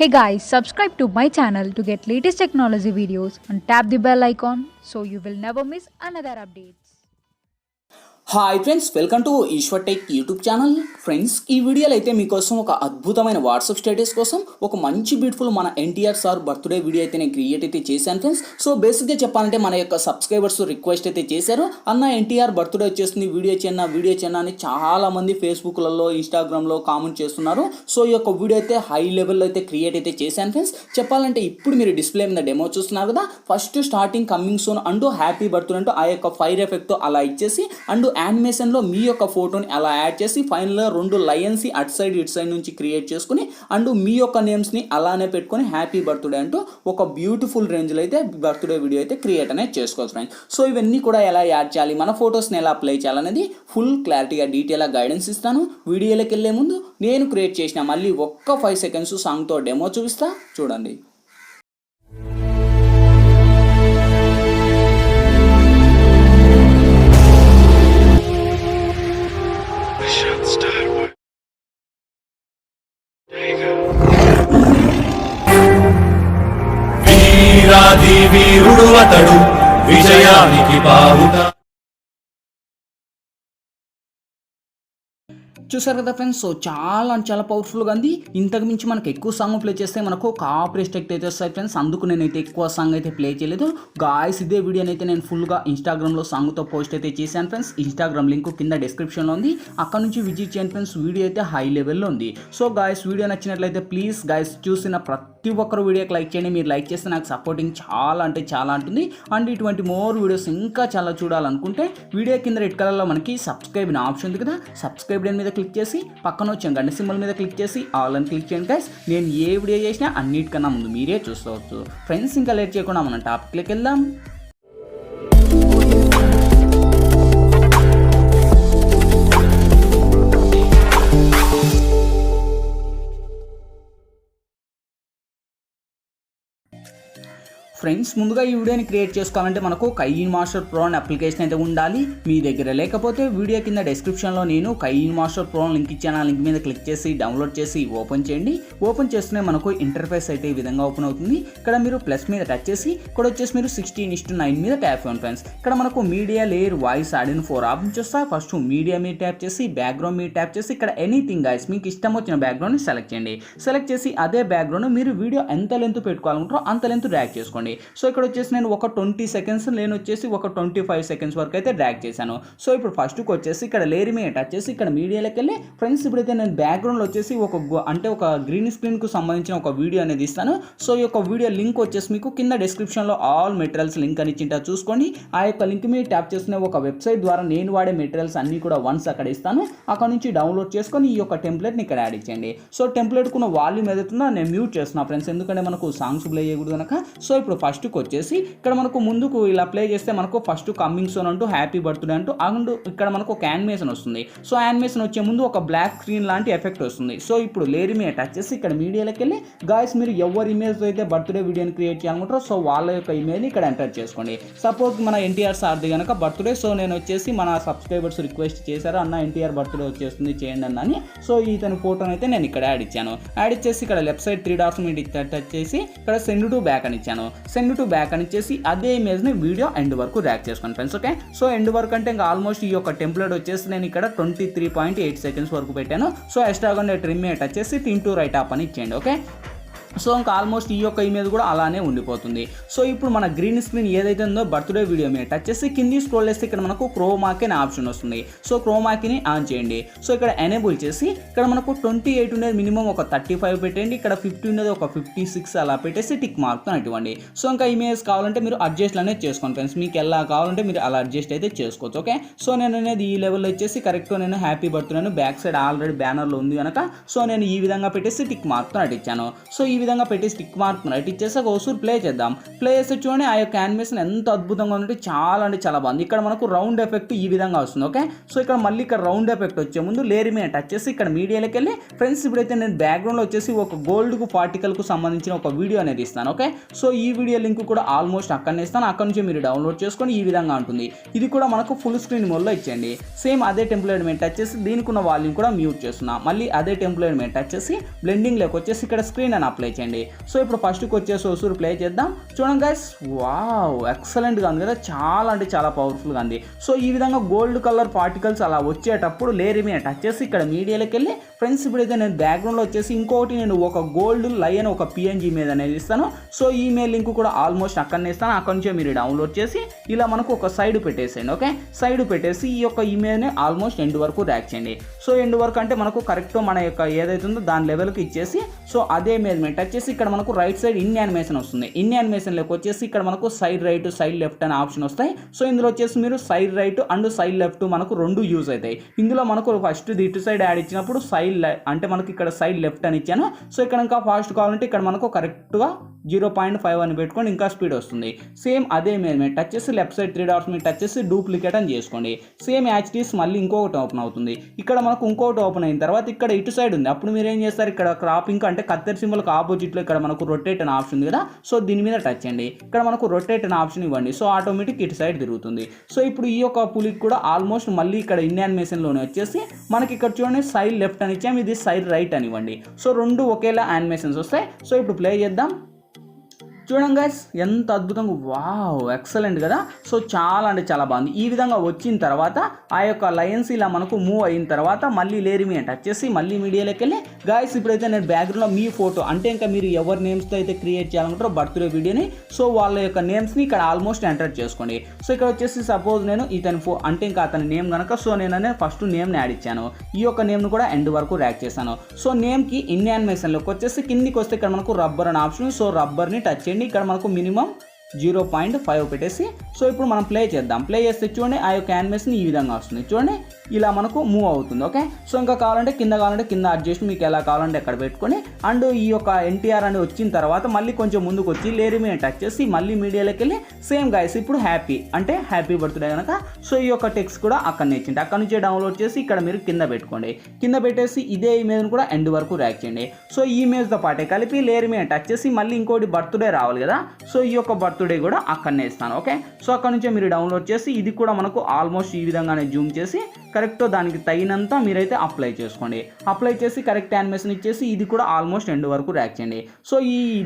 Hey guys, subscribe to my channel to get latest technology videos and tap the bell icon so you will never miss another updates. Hi friends, welcome to Eeshwar tech YouTube channel. Friends, ఈ వీడియోలో అయితే మీకోసం ఒక అద్భుతమైన WhatsApp status కోసం ఒక మంచి beautiful మన ఎన్టీఆర్ సార్ బర్త్డే వీడియో అయితే నేను క్రియేట్ అయితే చేశాను ఫ్రెండ్స్. సో బేసిక్గా చెప్పాలంటే మన యొక్క సబ్స్క్రైబర్స్ రిక్వెస్ట్ అయితే చేశారు, అన్న ఎన్టీఆర్ బర్త్డే వచ్చేస్తుంది, వీడియో చేయన్నా అని చాలామంది ఫేస్బుక్లలో ఇన్స్టాగ్రామ్లో కామెంట్ చేస్తున్నారు. సో ఈ యొక్క వీడియో అయితే హై లెవెల్లో అయితే క్రియేట్ అయితే చేశాను ఫ్రెండ్స్. చెప్పాలంటే ఇప్పుడు మీరు డిస్ప్లే మీద డెమో చూస్తున్నారు కదా, ఫస్ట్ స్టార్టింగ్ కమింగ్ సూన్ అంటూ హ్యాపీ బర్త్డే అంటూ ఆ యొక్క ఫైర్ ఎఫెక్ట్ అలా ఇచ్చేసి అండ్ యానిమేషన్లో మీ యొక్క ఫోటోని అలా యాడ్ చేసి ఫైనల్గా 2 లయన్స్ అటు సైడ్ ఇటు సైడ్ నుంచి క్రియేట్ చేసుకుని అండ్ మీ యొక్క నేమ్స్ని అలానే పెట్టుకొని హ్యాపీ బర్త్డే అంటూ ఒక బ్యూటిఫుల్ రేంజ్లో అయితే బర్త్డే వీడియో అయితే క్రియేట్ అనేది చేసుకోవచ్చు ఫ్రెండ్స్. సో ఇవన్నీ కూడా ఎలా యాడ్ చేయాలి, మన ఫొటోస్ని ఎలా అప్లై చేయాలనేది ఫుల్ క్లారిటీగా డీటెయిల్గా గైడెన్స్ ఇస్తాను. వీడియోలోకి వెళ్ళే ముందు నేను క్రియేట్ చేసిన మళ్ళీ ఒక్క 5 సెకండ్స్ సాంగ్తో డెమో చూపిస్తా, చూడండి. వీరాది వీరుడు అతడు, విజయానికి బావుట. చూసారు కదా ఫ్రెండ్స్, సో చాలా పవర్ఫుల్గా ఉంది. ఇంతకు మించి మనకు ఎక్కువ సాంగ్ ప్లే చేస్తే మనకు కాపీ స్ట్రైక్ అయితే వస్తాయి ఫ్రెండ్స్. అందుకు నేనైతే ఎక్కువ సాంగ్ అయితే ప్లే చేయలేదు. గాయ్స్, ఇదే వీడియోని అయితే నేను ఫుల్గా ఇన్స్టాగ్రామ్లో సాంగ్తో పోస్ట్ అయితే చేశాను ఫ్రెండ్స్. ఇన్స్టాగ్రామ్ లింక్ కింద డిస్క్రిప్షన్లో ఉంది, అక్కడ నుంచి విజిట్ చేయండి ఫ్రెండ్స్. వీడియో అయితే హై లెవెల్లో ఉంది. సో గాయ్స్, వీడియో నచ్చినట్లయితే ప్లీజ్ గాయ్స్ చూసిన ప్రతి ఒక్కరు వీడియోకి లైక్ చేయండి. మీరు లైక్ చేస్తే నాకు సపోర్టింగ్ చాలా ఉంటుంది. అండ్ ఇటువంటి మోర్ వీడియోస్ ఇంకా చాలా చూడాలనుకుంటే వీడియో కింద రెడ్ కలర్లో మనకి సబ్స్క్రైబ్ అనే ఆప్షన్ ఉంది కదా, సబ్స్క్రైబ్ మీద క్లిక్ చేసి పక్కన వచ్చే గంట సింబల్ మీద క్లిక్ చేసి ఆల్ అని క్లిక్ చేయండి గైస్. నేను ఏ వీడియో చేసినా అన్నిటికన్నా ముందు మీరే చూసుకోవచ్చు ఫ్రెండ్స్. ఇంకా లేట్ చేయకుండా మనం టాపిక్లోకి వెళ్దాం. ఫ్రెండ్స్, ముందుగా ఈ వీడియోని క్రియేట్ చేసుకోవాలంటే మనకు kinemaster Pro అనే అప్లికేషన్ అయితే ఉండాలి. మీ దగ్గర లేకపోతే వీడియో కింద డిస్క్రిప్షన్లో నేను kinemaster Pro లింక్ ఇచ్చాను, ఆ లింక్ మీద క్లిక్ చేసి డౌన్లోడ్ చేసి ఓపెన్ చేయండి. ఓపెన్ చేస్తూనే మనకు ఇంటర్ఫేస్ అయితే ఈ విధంగా ఓపెన్ అవుతుంది. ఇక్కడ మీరు ప్లస్ మీద టచ్ చేసి ఇక్కడ వచ్చేసి మీరు 16:9 మీద ట్యాప్ చేయండి ఫ్రెండ్స్. ఇక్కడ మనకు మీడియా లేయర్ వాయిస్ ఆడిన 4 ఆప్షన్స్ వస్తాయి. ఫస్ట్ మీడియా మీద ట్యాప్ చేసి బ్యాక్గ్రౌండ్ మీద ట్యాప్ చేసి ఇక్కడ ఎనీథింగ్ గైస్ మీకు ఇష్టం వచ్చిన బ్యాక్గ్రౌండ్ని సెలెక్ట్ చేయండి. సెలెక్ట్ చేసి అదే బ్యాక్గ్రౌండ్ మీరు వీడియో ఎంత లెంత్ పెట్టుకోవాలనుకుంటారో అంత లెంత్ డ్రాగ్ చేసుకోండి. సో ఇక్కడ వచ్చేసి నేను ఒక 20 సెకండ్స్ నేను వచ్చేసి ఒక 25 సెకండ్స్ వరకు అయితే డ్రాగ్ చేశాను. సో ఇప్పుడు ఫస్ట్కి వచ్చేసి ఇక్కడ లేయర్ మీద టచ్ చేసి ఇక్కడ మీడియాలోకి వెళ్ళి ఫ్రెండ్స్ ఇప్పుడైతే నేను బ్యాక్గ్రౌండ్లో వచ్చేసి ఒక గ్రీన్ స్క్రీన్కు సంబంధించిన ఒక వీడియో అనేది ఇస్తాను. సో ఈ యొక్క వీడియో లింక్ వచ్చేసి మీకు కింద డిస్క్రిప్షన్లో ఆల్ మెటీరియల్స్ లింక్ అని ఇచ్చింటా చూసుకోండి. ఆ యొక్క లింక్ మీద ట్యాప్ చేసిన ఒక వెబ్సైట్ ద్వారా నేను వాడే మెటీరియల్స్ అన్నీ కూడా వన్స్ అక్కడ ఇస్తాను. అక్కడ నుంచి డౌన్లోడ్ చేసుకొని ఈ యొక్క టెంప్లెట్ని ఇక్కడ యాడ్ ఇచ్చేయండి. సో టెంప్లెట్కున్న వాల్యూమ్ ఏదైతుందో నేను మ్యూట్ చేస్తున్నా ఫ్రెండ్స్, ఎందుకంటే మనకు సాంగ్స్ ప్లే చేయకూడదు కనుక. సో ఇప్పుడు ఫస్ట్కి వచ్చేసి ఇక్కడ మనకు ముందుకు ఇలా ప్లే చేస్తే మనకు ఫస్ట్ కమింగ్ సోన్ అంటూ హ్యాపీ బర్త్డే అంటూ అండ్ ఇక్కడ మనకు ఒక యానిమేషన్ వస్తుంది. సో యానిమేషన్ వచ్చే ముందు ఒక బ్లాక్ స్క్రీన్ లాంటి ఎఫెక్ట్ వస్తుంది. సో ఇప్పుడు లేయర్ మీద టచ్ చేసి ఇక్కడ మీడియాలోకి వెళ్ళి గాయస్ మీరు ఎవరి ఇమేజ్ అయితే బర్త్డే వీడియోని క్రియేట్ చేయాలనుకుంటారో సో వాళ్ళ యొక్క ఇమేజ్ని ఇక్కడ ఎంటర్ చేసుకోండి. సపోజ్ మన ఎన్టీఆర్ సార్ది కనుక బర్త్డే, సో నేను వచ్చేసి మన సబ్స్క్రైబర్స్ రిక్వెస్ట్ చేశారు, అన్న ఎన్టీఆర్ బర్త్డే వచ్చేస్తుంది చేయండి అన్న అని. సో ఇతని ఫోటోని అయితే నేను ఇక్కడ యాడ్ ఇచ్చాను. యాడ్ ఇచ్చేసి ఇక్కడ లెఫ్ట్ సైడ్ 3 డాట్స్ మీద టచ్ చేసి ఇక్కడ సెండ్ టు బ్యాక్ అని ఇచ్చాను. సెండ్ టు బ్యాక్ అని ఇచ్చేసి అదే ఇమేజ్ని వీడియో ఎండ్ వరకు ర్యాక్ చేసుకోండి ఫ్రెండ్స్. ఓకే, సో ఎండ్ వరకు అంటే ఇంకా ఆల్మోస్ట్ ఈ యొక్క టెంప్లెట్ వచ్చేసి నేను ఇక్కడ 23.8 సెకండ్స్ వరకు పెట్టాను. సో ఎక్స్ట్రాగా ట్రిమ్ టచ్ చేసి టిమ్ టు రైట్ అప్ అని ఇచ్చేయండి. ఓకే, సో ఇంకా ఆల్మోస్ట్ ఈ యొక్క ఇమేజ్ కూడా అలానే ఉండిపోతుంది. సో ఇప్పుడు మన గ్రీన్ స్క్రీన్ ఏదైతే ఉందో బర్త్డే వీడియో మీద టచ్ చేసి కింది స్క్రోల్ చేస్తే ఇక్కడ మనకు క్రోమాకి అనే ఆప్షన్ వస్తుంది. సో క్రోమాకిని ఆన్ చేయండి. సో ఇక్కడ ఎనేబుల్ చేసి ఇక్కడ మనకు 28 ఉండేది మినిమం ఒక 35 పెట్టండి, ఇక్కడ 50 ఉండేది ఒక 56 అలా పెట్టేసి టిక్ మార్క్ ఇవ్వండి. సో ఇంకా ఇమేజ్ కావాలంటే మీరు అడ్జస్ట్ అనేది చేసుకోండి ఫ్రెండ్స్, మీకు ఎలా కావాలంటే మీరు అలా అడ్జస్ట్ అయితే చేసుకోవచ్చు. ఓకే, సో నేను అనేది ఈ లెవెల్లో వచ్చేసి కరెక్ట్గా నేను happy birthday back side already బ్యానర్లో ఉంది కనుక సో నేను ఈ విధంగా పెట్టేసి టిక్ మార్క్ ఇచ్చాను. సో ఈ విధంగా పెట్టి స్టిక్ మార్క్ రైట్ ఇచ్చేసి ఒకసారి ప్లే చేద్దాం. ప్లే చేస్తే చూడండి ఆ యొక్క యానిమేషన్ ఎంత అద్భుతంగా ఉందంటే చాలా బాగుంది. ఇక్కడ మనకు రౌండ్ ఎఫెక్ట్ ఈ విధంగా వస్తుంది. ఓకే, సో ఇక్కడ మళ్ళీ ఇక్కడ రౌండ్ ఎఫెక్ట్ వచ్చే ముందు లేయర్ మీద టచ్ చేసి ఇక్కడ మీడియాలోకి వెళ్ళి ఫ్రెండ్స్ ఇప్పుడైతే నేను బ్యాక్గ్రౌండ్లో వచ్చేసి ఒక గోల్డ్కు పార్టికల్కు సంబంధించిన ఒక వీడియో అనేది ఇస్తాను. ఓకే, సో ఈ వీడియో లింక్ కూడా ఆల్మోస్ట్ అక్కడనే ఇస్తాను, అక్కడ నుంచి మీరు డౌన్లోడ్ చేసుకొని ఈ విధంగా ఉంటుంది. ఇది కూడా మనకు ఫుల్ స్క్రీన్ మోడ్లో ఇచ్చేయండి. సేమ్ అదే టెంప్లెట్ మీద టచ్ చేసి దీనికి ఉన్న వాల్యూమ్ కూడా మ్యూట్ చేస్తున్నా. మళ్ళీ అదే టెంప్లెట్ మీద టచ్ చేసి బ్లెండింగ్లోకి వచ్చేసి ఇక్కడ స్క్రీన్ అని అప్లై చేయండి. సో ఇప్పుడు ఫస్ట్కి వచ్చేసి వసూరు ప్లే చేద్దాం. చూడండి గైస్, వావ్ ఎక్సలెంట్గా ఉంది కదా, చాలా అంటే చాలా పవర్ఫుల్గా ఉంది. సో ఈ విధంగా గోల్డ్ కలర్ పార్టికల్స్ అలా వచ్చేటప్పుడు లేయర్ మీద టచ్ చేసి ఇక్కడ మీడియాలోకి వెళ్ళి ఫ్రెండ్స్ ఇప్పుడైతే నేను బ్యాక్గ్రౌండ్లో వచ్చేసి ఇంకోటి నేను ఒక గోల్డ్ లయన్ ఒక పిఎన్జీ మీద అనేది ఇస్తాను. సో ఈమెయిల్ లింక్ కూడా ఆల్మోస్ట్ అక్కడనే ఇస్తాను. అక్కడ నుంచే మీరు డౌన్లోడ్ చేసి ఇలా మనకు ఒక సైడ్ పెట్టేసేయండి. ఓకే, సైడ్ పెట్టేసి ఈ యొక్క ఇమేజ్ని ఆల్మోస్ట్ ఎండ్ వరకు ర్యాక్ చేయండి. సో ఎండ్ వరకు అంటే మనకు కరెక్ట్ మన యొక్క ఏదైతే ఉందో దాని లెవెల్కి ఇచ్చేసి సో అదే ఇమేజ్ మీద టచ్ చేసి ఇక్కడ మనకు రైట్ సైడ్ ఇన్ యానిమేషన్ వస్తుంది. ఇన్ యానిమేషన్లోకి వచ్చేసి ఇక్కడ మనకు సైడ్ రైట్ సైడ్ లెఫ్ట్ అనే ఆప్షన్ వస్తాయి. సో ఇందులో వచ్చేసి మీరు side right and side left మనకు రెండు యూజ్ అవుతాయి. ఇందులో మనకు ఫస్ట్ ఇటు సైడ్ యాడ్ ఇచ్చినప్పుడు సైడ్ అంటే మనకి ఇక్కడ సైడ్ లెఫ్ట్ అని ఇచ్చాను. సో ఇక్కడ ఇంకా ఫాస్ట్ కావాలంటే ఇక్కడ మనకు కరెక్ట్గా 0.5 అని పెట్టుకోండి, ఇంకా స్పీడ్ వస్తుంది. సేమ్ అదే మీద టచ్ చేసి లెఫ్ట్ సైడ్ 3 డాట్స్ మీద టచ్ చేసి డూప్లికేట్ అని చేసుకోండి. సేమ్ యాచ్టీస్ మళ్ళీ ఇంకొకటి ఓపెన్ అవుతుంది. ఇక్కడ మనకు ఇంకొకటి ఓపెన్ అయిన తర్వాత ఇక్కడ ఇటు సైడ్ ఉంది. అప్పుడు మీరు ఏం చేస్తారు, ఇక్కడ క్రాపింగ్ అంటే కత్తెర సింబల్కి ఆపోజిట్లో ఇక్కడ మనకు రొటేట్ అనే ఆప్షన్ ఉంది కదా, సో దీని మీద టచ్ చేయండి. ఇక్కడ మనకు రొటేట్ అనే ఆప్షన్ ఇవ్వండి. సో ఆటోమేటిక్ ఇటు సైడ్ తిరుగుతుంది. సో ఇప్పుడు ఈ యొక్క పులికి కూడా ఆల్మోస్ట్ మళ్ళీ ఇక్కడ ఇన్ యానిమేషన్లోనే వచ్చేసి మనకి ఇక్కడ చూడండి సైడ్ లెఫ్ట్ అని ఇచ్చాము, ఇది సైడ్ రైట్ అని ఇవ్వండి. సో రెండు ఒకేలా యానిమేషన్స్ వస్తాయి. సో ఇప్పుడు ప్లే చేద్దాం. చూడండి గైస్, ఎంత అద్భుతంగా, వావ్ ఎక్సలెంట్ కదా. సో చాలా అంటే చాలా బాగుంది. ఈ విధంగా వచ్చిన తర్వాత ఆ యొక్క లయన్స్ ఇలా మనకు మూవ్ అయిన తర్వాత మళ్ళీ లేయర్ మీద టచ్ చేసి మళ్ళీ మీడియాలోకి వెళ్ళి గైస్ ఇప్పుడైతే నేను బ్యాక్గ్రౌండ్లో మీ ఫోటో అంటే ఇంకా మీరు ఎవరి నేమ్స్తో అయితే క్రియేట్ చేయాలనుకుంటారో బర్త్డే వీడియోని, సో వాళ్ళ యొక్క నేమ్స్ని ఇక్కడ ఆల్మోస్ట్ ఎంటర్ చేసుకోండి. సో ఇక్కడ వచ్చేసి సపోజ్ నేను ఇతని అంటే ఇంకా అతని నేమ్ కనుక సో నేను ఫస్ట్ నేమ్ని యాడ్ ఇచ్చాను. ఈ యొక్క నేమ్ను కూడా ఎండ్ వరకు ర్యాక్ చేశాను. సో నేమ్కి ఇన్ యానిమేషన్లోకి వచ్చేసి కిందికి వస్తే ఇక్కడ మనకు రబ్బర్ అనే ఆప్షన్, సో రబ్బర్ని టచ్ చేయండి. ఇక్కడ మనకు మినిమం 0.5 పెట్టేసి సో ఇప్పుడు మనం ప్లే చేద్దాం. ప్లే చేస్తే చూడండి ఆ యొక్క యానిమేషన్ ఈ విధంగా వస్తుంది. చూడండి ఇలా మనకు మూవ్ అవుతుంది. ఓకే, సో ఇంకా కావాలంటే కింద అడ్జస్ట్ మీకు ఎలా కావాలంటే ఎక్కడ పెట్టుకొని అండ్ ఈ యొక్క ఎన్టీఆర్ అని వచ్చిన తర్వాత మళ్ళీ కొంచెం ముందుకు వచ్చి లేయర్ మీద టచ్ చేసి మళ్ళీ మీడియాలోకి వెళ్ళి సేమ్ గైస్ ఇప్పుడు హ్యాపీ అంటే హ్యాపీ బర్త్డే కనుక సో ఈ యొక్క టెక్స్ట్ కూడా అక్కడనే ఇచ్చింది. అక్కడ నుంచే డౌన్లోడ్ చేసి ఇక్కడ మీరు కింద పెట్టుకోండి. కింద పెట్టేసి ఇదే ఇమేజ్ని కూడా ఎండ్ వరకు ర్యాక్ చేయండి. సో ఈ ఇమేజ్తో పాటే కలిపి లేయర్ మీద టచ్ చేసి మళ్ళీ ఇంకోటి బర్త్డే రావాలి కదా, సో ఈ యొక్క బర్త్డే కూడా అక్కడనే ఇస్తాను. ఓకే, సో అక్కడ నుంచే మీరు డౌన్లోడ్ చేసి ఇది కూడా మనకు ఆల్మోస్ట్ ఈ విధంగానే జూమ్ చేసి కరెక్ట్ దానికి తగినంత మీరైతే అప్లై చేసుకోండి. అప్లై చేసి కరెక్ట్ యానిమేషన్ ఇచ్చేసి ఇది కూడా ఆల్మోస్ట్ ఎండ్ వరకు ర్యాక్ చేయండి. సో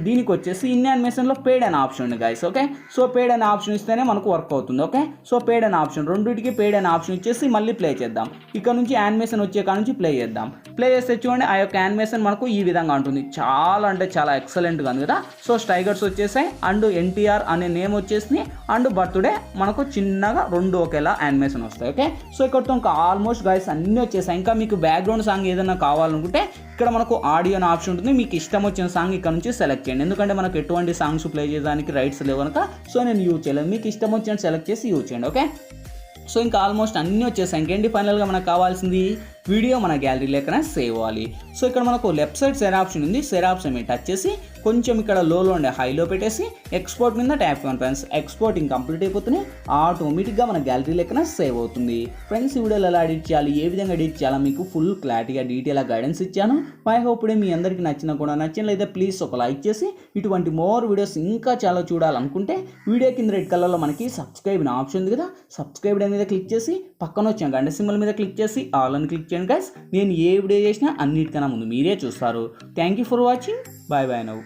దీనికి వచ్చేసి ఇన్ యానిమేషన్లో పేడ్ అనే ఆప్షన్ ఉంది గైస్. ఓకే, సో పేడ్ అనే ఆప్షన్ ఇస్తేనే మనకు వర్క్ అవుతుంది. ఓకే, సో పేడ్ అనే ఆప్షన్ రెండింటికి పేడ్ అనే ఆప్షన్ ఇచ్చేసి మళ్ళీ ప్లే చేద్దాం. ఇక్కడ నుంచి యానిమేషన్ వచ్చే కాడ నుంచి ప్లే చేద్దాం. ప్లే చేస్తే చూడండి ఆ యొక్క యానిమేషన్ మనకు ఈ విధంగా ఉంటుంది. చాలా అంటే చాలా ఎక్సలెంట్గా ఉంది కదా. సో స్టైగర్స్ వచ్చేసాయి అండ్ ఎన్టీఆర్ అనే నేమ్ వచ్చేసి అండ్ బర్త్డే మనకు చిన్నగా రెండు ఒకేలా యానిమేషన్ వస్తాయి. ఓకే, సో ఇక్కడతో ఇంకా ఆల్మోస్ట్ గైస్ అన్నీ వచ్చేసాయి. ఇంకా మీకు బ్యాక్గ్రౌండ్ సాంగ్ ఏదైనా కావాలనుకుంటే ఇక్కడ మనకు ఆడియో అనే ఆప్షన్ ఉంటుంది. మీకు ఇష్టం వచ్చిన సాంగ్ ఇక్కడ నుంచి సెలెక్ట్ చేయండి. ఎందుకంటే మనకు ఎటువంటి సాంగ్స్ ప్లే చేయడానికి రైట్స్ లేవు కనుక సో నేను యూజ్ చేయలేదు. మీకు ఇష్టం వచ్చిన సెలెక్ట్ చేసి యూజ్ చేయండి. ఓకే, సో ఇంకా ఆల్మోస్ట్ అన్నీ వచ్చేసాయి. ఇంకేంటి ఫైనల్గా మనకు కావాల్సింది వీడియో మన గ్యాలరీ లేకనే సేవ్ అవ్వాలి. సో ఇక్కడ మనకు లెఫ్ట్ సైడ్ షేర్ ఆప్షన్ ఉంది. షేర్ ఆప్షన్ మీద టచ్ చేసి కొంచెం ఇక్కడ లోలో ఉండే హైలో పెట్టేసి ఎక్స్పోర్ట్ మీద ట్యాప్ చేయండి ఫ్రెండ్స్. ఎక్స్పోర్టింగ్ కంప్లీట్ అయిపోతుంది, ఆటోమేటిక్గా మన గ్యాలరీ లెక్కన సేవ్ అవుతుంది. ఫ్రెండ్స్ ఈ వీడియోలో ఎలా ఎడిట్ చేయాలి, ఏ విధంగా ఎడిట్ చేయాలో మీకు ఫుల్ క్లారిటీగా డీటెయిల్గా గైడెన్స్ ఇచ్చాను. ఐ హోప్ మీ అందరికీ నచ్చినా కూడా నచ్చినట్లయితే ప్లీజ్ ఒక లైక్ చేసి ఇటువంటి మోర్ వీడియోస్ ఇంకా చాలా చూడాలనుకుంటే వీడియో కింద రెడ్ కలర్లో మనకి సబ్స్క్రైబ్ అనే ఆప్షన్ ఉంది కదా, సబ్స్క్రైబ్ మీద క్లిక్ చేసి పక్కన వచ్చిన గంట సింబల్ మీద క్లిక్ చేసి ఆల్ అని క్లిక్ చేయండి గైస్. నేను ఏ వీడియో చేసినా అన్నిటికన్నా ముందు మీరే చూస్తారు. Thank you for watching. Bye bye now.